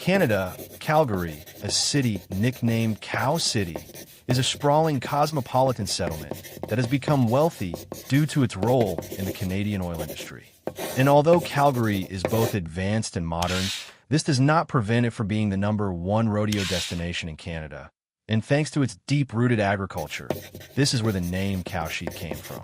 Canada, Calgary, a city nicknamed Cow City, is a sprawling cosmopolitan settlement that has become wealthy due to its role in the Canadian oil industry. And although Calgary is both advanced and modern, this does not prevent it from being the #1 rodeo destination in Canada. And thanks to its deep-rooted agriculture, this is where the name Cow Sheep came from.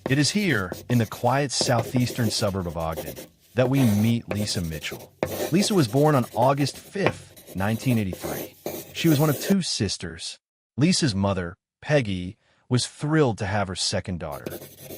It is here, in the quiet southeastern suburb of Ogden, that we meet Lisa Mitchell. Lisa was born on August 5th, 1983. She was one of two sisters. Lisa's mother, Peggy, was thrilled to have her second daughter.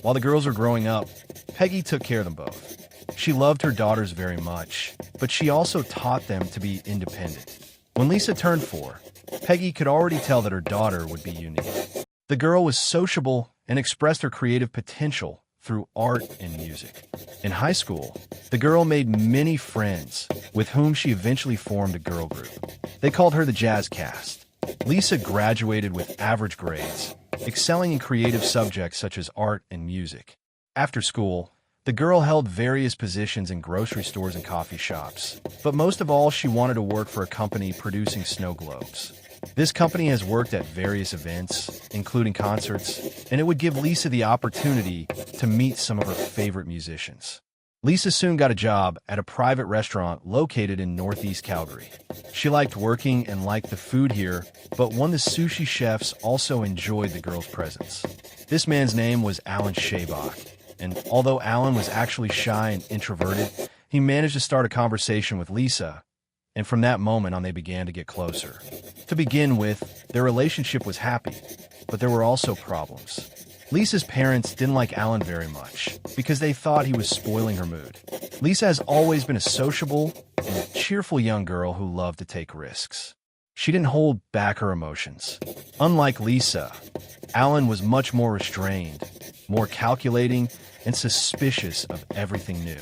While the girls were growing up, Peggy took care of them both. She loved her daughters very much, but she also taught them to be independent. When Lisa turned 4, Peggy could already tell that her daughter would be unique. The girl was sociable and expressed her creative potential through art and music. In high school, the girl made many friends with whom she eventually formed a girl group. They called her the Jazz Cast. Lisa graduated with average grades, excelling in creative subjects such as art and music. After school, the girl held various positions in grocery stores and coffee shops, but most of all, she wanted to work for a company producing snow globes. This company has worked at various events, including concerts, and it would give Lisa the opportunity to meet some of her favorite musicians. Lisa soon got a job at a private restaurant located in northeast Calgary. She liked working and liked the food here, but one of the sushi chefs also enjoyed the girl's presence. This man's name was Alan Shabach, and although Alan was actually shy and introverted, he managed to start a conversation with Lisa, and from that moment on they began to get closer. To begin with, their relationship was happy, but there were also problems. Lisa's parents didn't like Alan very much because they thought he was spoiling her mood. Lisa has always been a sociable and cheerful young girl who loved to take risks. She didn't hold back her emotions. Unlike Lisa, Alan was much more restrained, more calculating, and suspicious of everything new.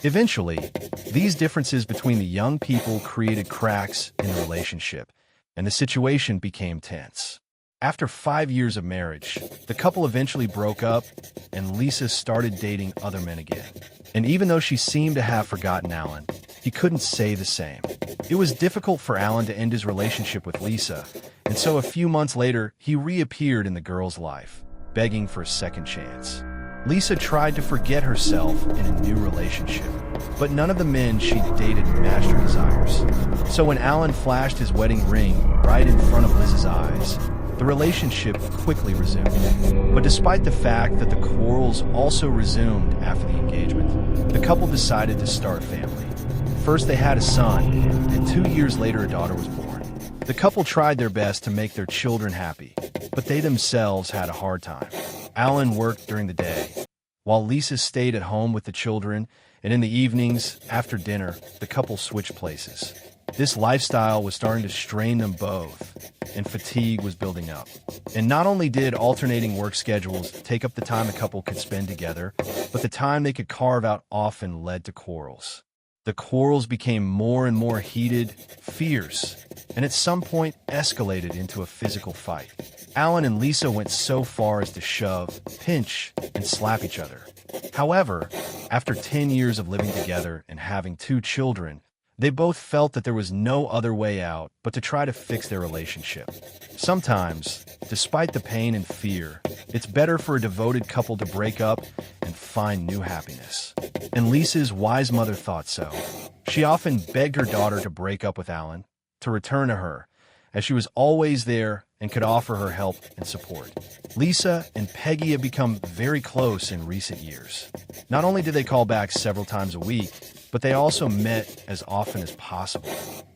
Eventually, these differences between the young people created cracks in the relationship, and the situation became tense. After 5 years of marriage, the couple eventually broke up, and Lisa started dating other men again. And even though she seemed to have forgotten Alan, he couldn't say the same. It was difficult for Alan to end his relationship with Lisa, and so a few months later, he reappeared in the girl's life, begging for a second chance. Lisa tried to forget herself in a new relationship, but none of the men she dated matched her desires. So when Alan flashed his wedding ring right in front of Liz's eyes, the relationship quickly resumed. But despite the fact that the quarrels also resumed after the engagement, the couple decided to start a family. First they had a son, and 2 years later a daughter was born. The couple tried their best to make their children happy, but they themselves had a hard time. Alan worked during the day, while Lisa stayed at home with the children, and in the evenings, after dinner, the couple switched places. This lifestyle was starting to strain them both, and fatigue was building up. And not only did alternating work schedules take up the time the couple could spend together, but the time they could carve out often led to quarrels. The quarrels became more and more heated, fierce, and at some point escalated into a physical fight. Alan and Lisa went so far as to shove, pinch, and slap each other. However, after 10 years of living together and having 2 children, they both felt that there was no other way out but to try to fix their relationship. Sometimes, despite the pain and fear, it's better for a devoted couple to break up and find new happiness. And Lisa's wise mother thought so. She often begged her daughter to break up with Alan, to return to her, as she was always there and could offer her help and support. Lisa and Peggy have become very close in recent years. Not only did they call back several times a week, but they also met as often as possible.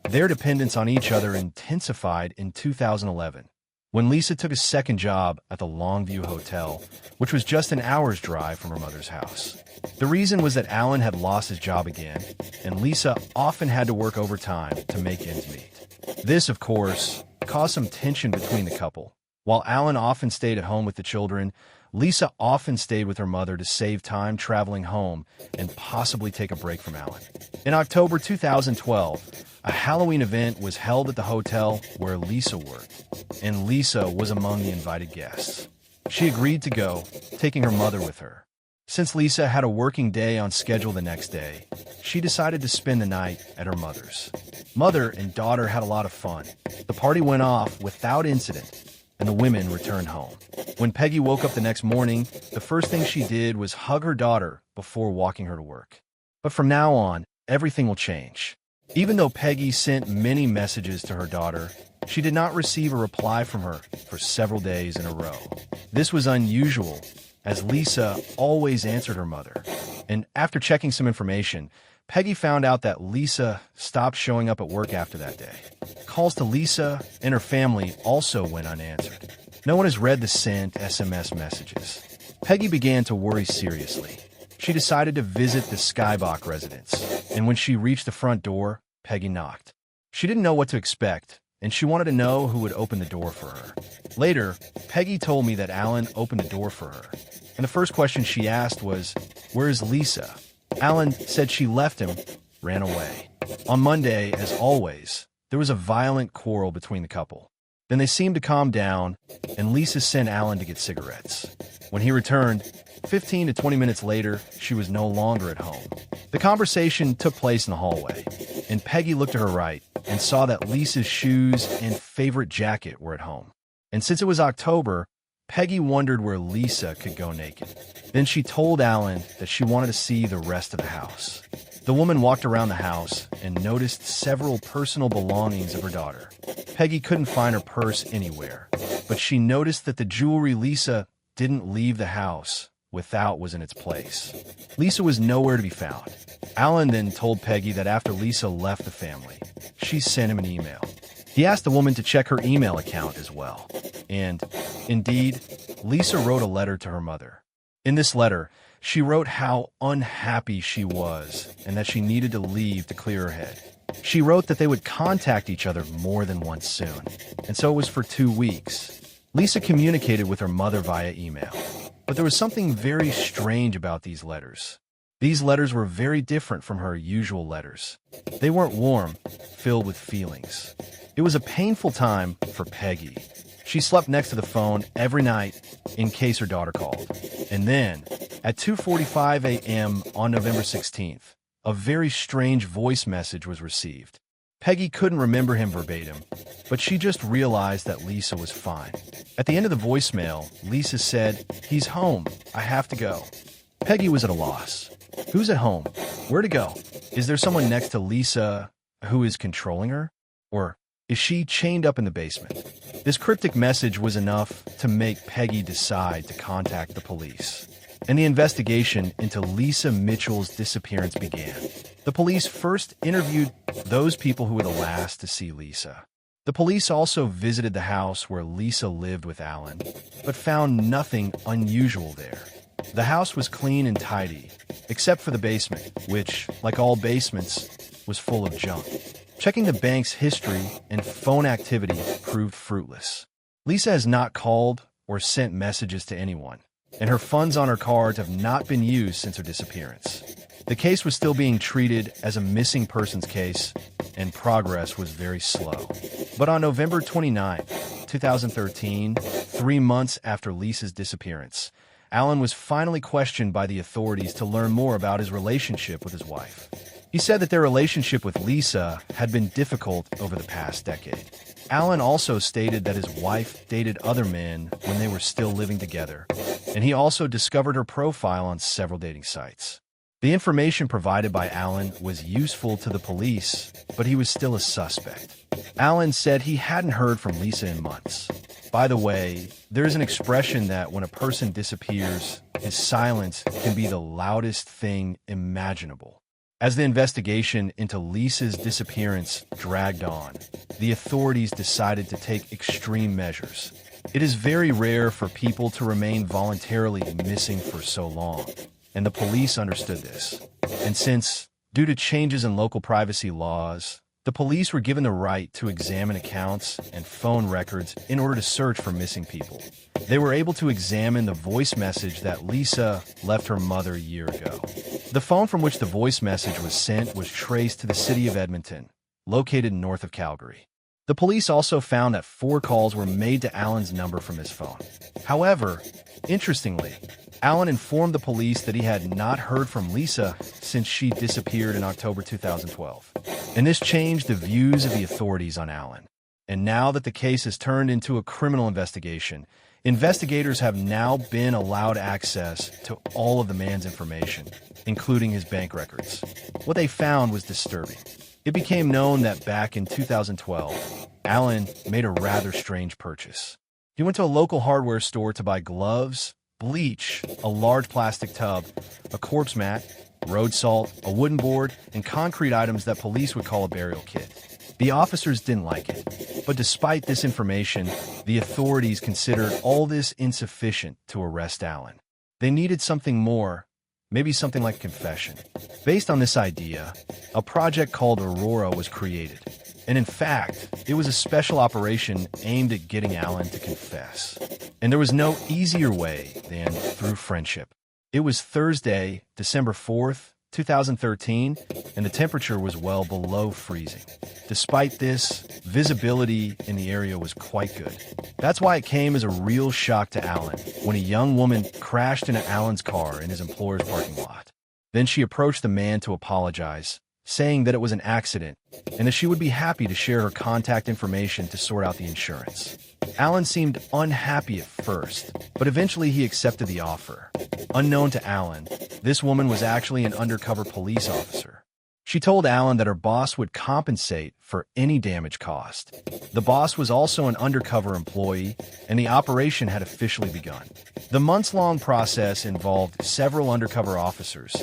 Their dependence on each other intensified in 2011, when Lisa took a second job at the Longview Hotel, which was just an hour's drive from her mother's house. The reason was that Alan had lost his job again, and Lisa often had to work overtime to make ends meet. This, of course, caused some tension between the couple. While Alan often stayed at home with the children, Lisa often stayed with her mother to save time traveling home and possibly take a break from Alan. In October 2012, a Halloween event was held at the hotel where Lisa worked, and Lisa was among the invited guests. She agreed to go, taking her mother with her. Since Lisa had a working day on schedule the next day, she decided to spend the night at her mother's. Mother and daughter had a lot of fun. The party went off without incident, and the women returned home. When Peggy woke up the next morning, the first thing she did was hug her daughter before walking her to work. But from now on, everything will change. Even though Peggy sent many messages to her daughter, she did not receive a reply from her for several days in a row. This was unusual, as Lisa always answered her mother. And after checking some information, Peggy found out that Lisa stopped showing up at work after that day. Calls to Lisa and her family also went unanswered. No one has read the sent SMS messages. Peggy began to worry seriously. She decided to visit the Skybach residence, and when she reached the front door, Peggy knocked. She didn't know what to expect, and she wanted to know who would open the door for her. Later, Peggy told me that Alan opened the door for her, and the first question she asked was, "Where is Lisa?" Alan said she left him, ran away. On Monday, as always, there was a violent quarrel between the couple. Then they seemed to calm down, and Lisa sent Alan to get cigarettes. When he returned, 15 to 20 minutes later, she was no longer at home. The conversation took place in the hallway, and Peggy looked to her right and saw that Lisa's shoes and favorite jacket were at home. And since it was October, Peggy wondered where Lisa could go naked. Then she told Alan that she wanted to see the rest of the house. The woman walked around the house and noticed several personal belongings of her daughter. Peggy couldn't find her purse anywhere, but she noticed that the jewelry Lisa didn't leave the house without was in its place. Lisa was nowhere to be found. Alan then told Peggy that after Lisa left the family, she sent him an email. He asked the woman to check her email account as well. And, indeed, Lisa wrote a letter to her mother. In this letter, she wrote how unhappy she was and that she needed to leave to clear her head. She wrote that they would contact each other more than once soon, and so it was for 2 weeks. Lisa communicated with her mother via email, but there was something very strange about these letters. These letters were very different from her usual letters. They weren't warm, filled with feelings. It was a painful time for Peggy. She slept next to the phone every night in case her daughter called. And then, at 2:45 a.m. on November 16th, a very strange voice message was received. Peggy couldn't remember him verbatim, but she just realized that Lisa was fine. At the end of the voicemail, Lisa said, "He's home. I have to go." Peggy was at a loss. Who's at home? Where to go? Is there someone next to Lisa who is controlling her? Or is she chained up in the basement? This cryptic message was enough to make Peggy decide to contact the police. And the investigation into Lisa Mitchell's disappearance began. The police first interviewed those people who were the last to see Lisa. The police also visited the house where Lisa lived with Alan, but found nothing unusual there. The house was clean and tidy, except for the basement, which, like all basements, was full of junk. Checking the bank's history and phone activity proved fruitless. Lisa has not called or sent messages to anyone, and her funds on her cards have not been used since her disappearance. The case was still being treated as a missing persons case, and progress was very slow. But on November 29, 2013, 3 months after Lisa's disappearance, Alan was finally questioned by the authorities to learn more about his relationship with his wife. He said that their relationship with Lisa had been difficult over the past decade. Alan also stated that his wife dated other men when they were still living together, and he also discovered her profile on several dating sites. The information provided by Alan was useful to the police, but he was still a suspect. Alan said he hadn't heard from Lisa in months. By the way, there is an expression that when a person disappears, his silence can be the loudest thing imaginable. As the investigation into Lisa's disappearance dragged on, the authorities decided to take extreme measures. It is very rare for people to remain voluntarily missing for so long, and the police understood this. And since, due to changes in local privacy laws, the police were given the right to examine accounts and phone records in order to search for missing people. They were able to examine the voice message that Lisa left her mother a year ago. The phone from which the voice message was sent was traced to the city of Edmonton, located north of Calgary. The police also found that 4 calls were made to Alan's number from his phone. However, interestingly, Alan informed the police that he had not heard from Lisa since she disappeared in October 2012. And this changed the views of the authorities on Alan. And now that the case has turned into a criminal investigation, investigators have now been allowed access to all of the man's information, including his bank records. What they found was disturbing. It became known that back in 2012, Alan made a rather strange purchase. He went to a local hardware store to buy gloves, bleach, a large plastic tub, a corpse mat, road salt, a wooden board, and concrete items that police would call a burial kit. The officers didn't like it, but despite this information, the authorities considered all this insufficient to arrest Alan. They needed something more, maybe something like a confession. Based on this idea, a project called Aurora was created. And in fact, it was a special operation aimed at getting Alan to confess. And there was no easier way than through friendship. It was Thursday, December 4th, 2013, and the temperature was well below freezing. Despite this, visibility in the area was quite good. That's why it came as a real shock to Alan when a young woman crashed into Alan's car in his employer's parking lot. Then she approached the man to apologize, saying that it was an accident and that she would be happy to share her contact information to sort out the insurance. Alan seemed unhappy at first, but eventually he accepted the offer. Unknown to Alan, this woman was actually an undercover police officer. She told Alan that her boss would compensate for any damage caused. The boss was also an undercover employee, and the operation had officially begun. The months-long process involved several undercover officers,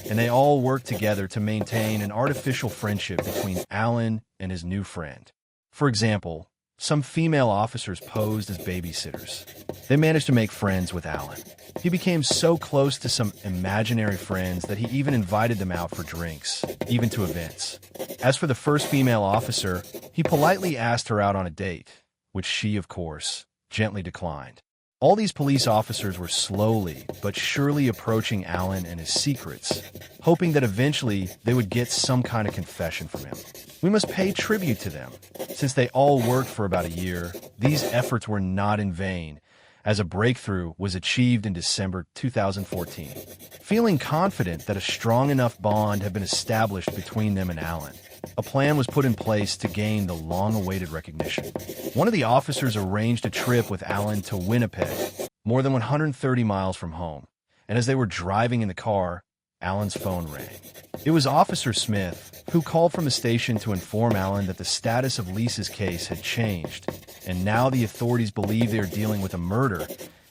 and they all worked together to maintain an artificial friendship between Alan and his new friend. For example, some female officers posed as babysitters. They managed to make friends with Alan. He became so close to some imaginary friends that he even invited them out for drinks, even to events. As for the first female officer, he politely asked her out on a date, which she, of course, gently declined. All these police officers were slowly but surely approaching Alan and his secrets, hoping that eventually they would get some kind of confession from him. We must pay tribute to them. Since they all worked for about a year, these efforts were not in vain, as a breakthrough was achieved in December 2014. Feeling confident that a strong enough bond had been established between them and Alan, a plan was put in place to gain the long-awaited recognition. One of the officers arranged a trip with Alan to Winnipeg, more than 130 miles from home, and as they were driving in the car, Alan's phone rang. It was Officer Smith, who called from the station to inform Alan that the status of Lisa's case had changed, and now the authorities believe they are dealing with a murder,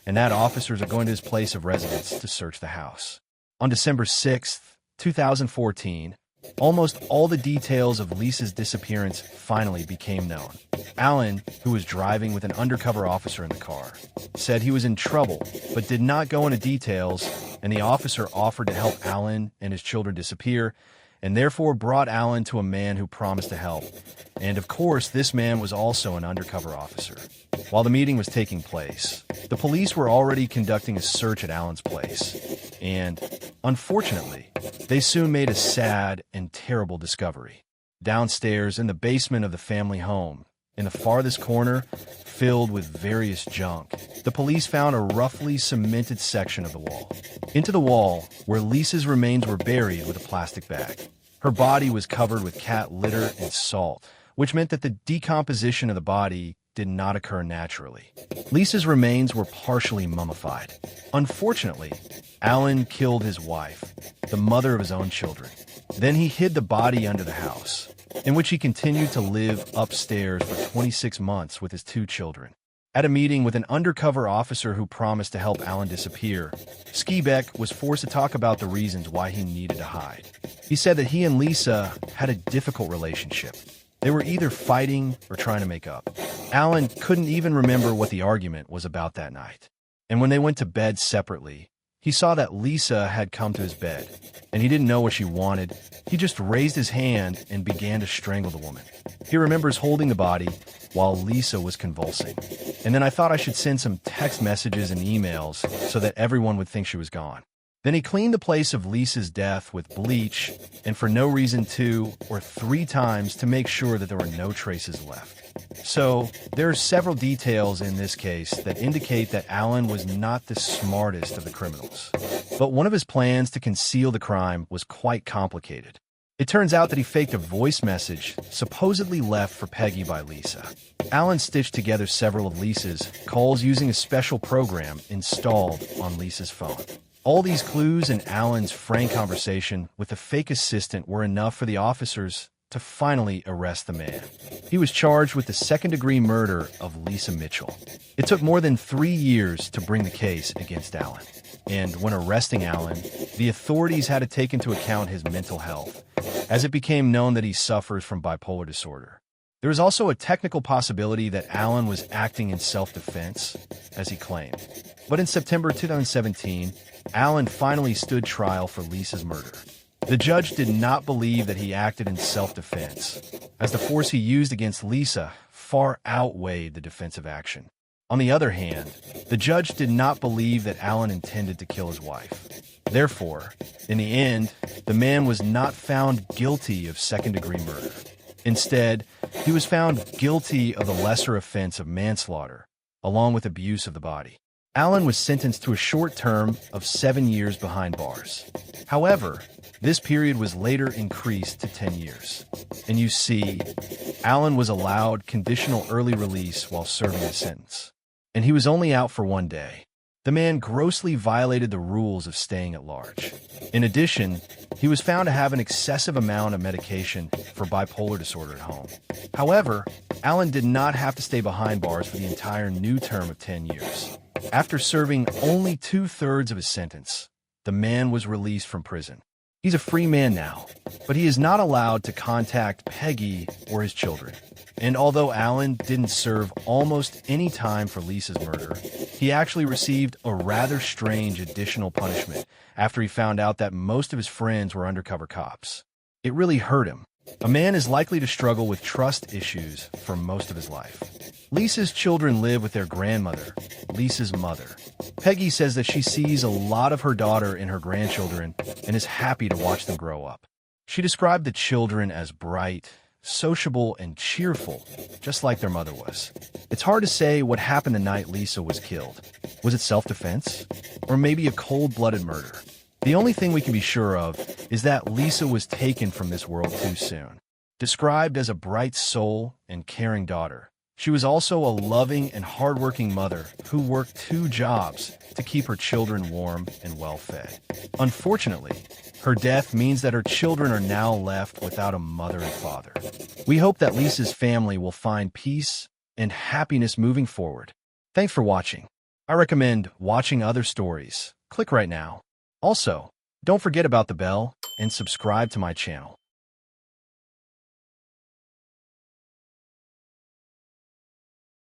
and that officers are going to his place of residence to search the house. On December 6th, 2014, almost all the details of Lisa's disappearance finally became known. Alan, who was driving with an undercover officer in the car, said he was in trouble, but did not go into details, and the officer offered to help Alan and his children disappear, and therefore brought Alan to a man who promised to help. And of course, this man was also an undercover officer. While the meeting was taking place, the police were already conducting a search at Alan's place. And, unfortunately, they soon made a sad and terrible discovery. Downstairs in the basement of the family home, in the farthest corner, filled with various junk, the police found a roughly cemented section of the wall. Into the wall, where Lisa's remains were buried with a plastic bag. Her body was covered with cat litter and salt, which meant that the decomposition of the body did not occur naturally. Lisa's remains were partially mummified. Unfortunately, Alan killed his wife, the mother of his own children. Then he hid the body under the house, in which he continued to live upstairs for 26 months with his 2 children. At a meeting with an undercover officer who promised to help Alan disappear, Skiebeck was forced to talk about the reasons why he needed to hide. He said that he and Lisa had a difficult relationship. They were either fighting or trying to make up. Alan couldn't even remember what the argument was about that night. And when they went to bed separately, he saw that Lisa had come to his bed, and he didn't know what she wanted. He just raised his hand and began to strangle the woman. He remembers holding the body while Lisa was convulsing. And then I thought I should send some text messages and emails so that everyone would think she was gone. Then he cleaned the place of Lisa's death with bleach, and for no reason 2 or 3 times to make sure that there were no traces left. So, there are several details in this case that indicate that Alan was not the smartest of the criminals. But one of his plans to conceal the crime was quite complicated. It turns out that he faked a voice message supposedly left for Peggy by Lisa. Alan stitched together several of Lisa's calls using a special program installed on Lisa's phone. All these clues and Alan's frank conversation with the fake assistant were enough for the officers to finally arrest the man. He was charged with the second-degree murder of Lisa Mitchell. It took more than 3 years to bring the case against Alan. And when arresting Alan, the authorities had to take into account his mental health, as it became known that he suffers from bipolar disorder. There is also a technical possibility that Alan was acting in self-defense, as he claimed. But in September 2017, Alan finally stood trial for Lisa's murder. The judge did not believe that he acted in self-defense, as the force he used against Lisa far outweighed the defensive action. On the other hand, the judge did not believe that Alan intended to kill his wife. Therefore, in the end, the man was not found guilty of second-degree murder. Instead, he was found guilty of the lesser offense of manslaughter, along with abuse of the body. Alan was sentenced to a short term of 7 years behind bars. However, this period was later increased to 10 years. And you see, Alan was allowed conditional early release while serving his sentence. And he was only out for 1 day. The man grossly violated the rules of staying at large. In addition, he was found to have an excessive amount of medication for bipolar disorder at home. However, Alan did not have to stay behind bars for the entire new term of 10 years. After serving only 2/3 of his sentence, the man was released from prison. He's a free man now, but he is not allowed to contact Peggy or his children. And although Alan didn't serve almost any time for Lisa's murder, he actually received a rather strange additional punishment after he found out that most of his friends were undercover cops. It really hurt him. A man is likely to struggle with trust issues for most of his life. Lisa's children live with their grandmother, Lisa's mother. Peggy says that she sees a lot of her daughter in her grandchildren and is happy to watch them grow up. She described the children as bright, sociable, and cheerful, just like their mother was. It's hard to say what happened the night Lisa was killed. Was it self-defense? Or maybe a cold-blooded murder? The only thing we can be sure of is that Lisa was taken from this world too soon. Described as a bright soul and caring daughter, she was also a loving and hardworking mother who worked 2 jobs to keep her children warm and well-fed. Unfortunately, her death means that her children are now left without a mother and father. We hope that Lisa's family will find peace and happiness moving forward. Thanks for watching. I recommend watching other stories. Click right now. Also, don't forget about the bell and subscribe to my channel.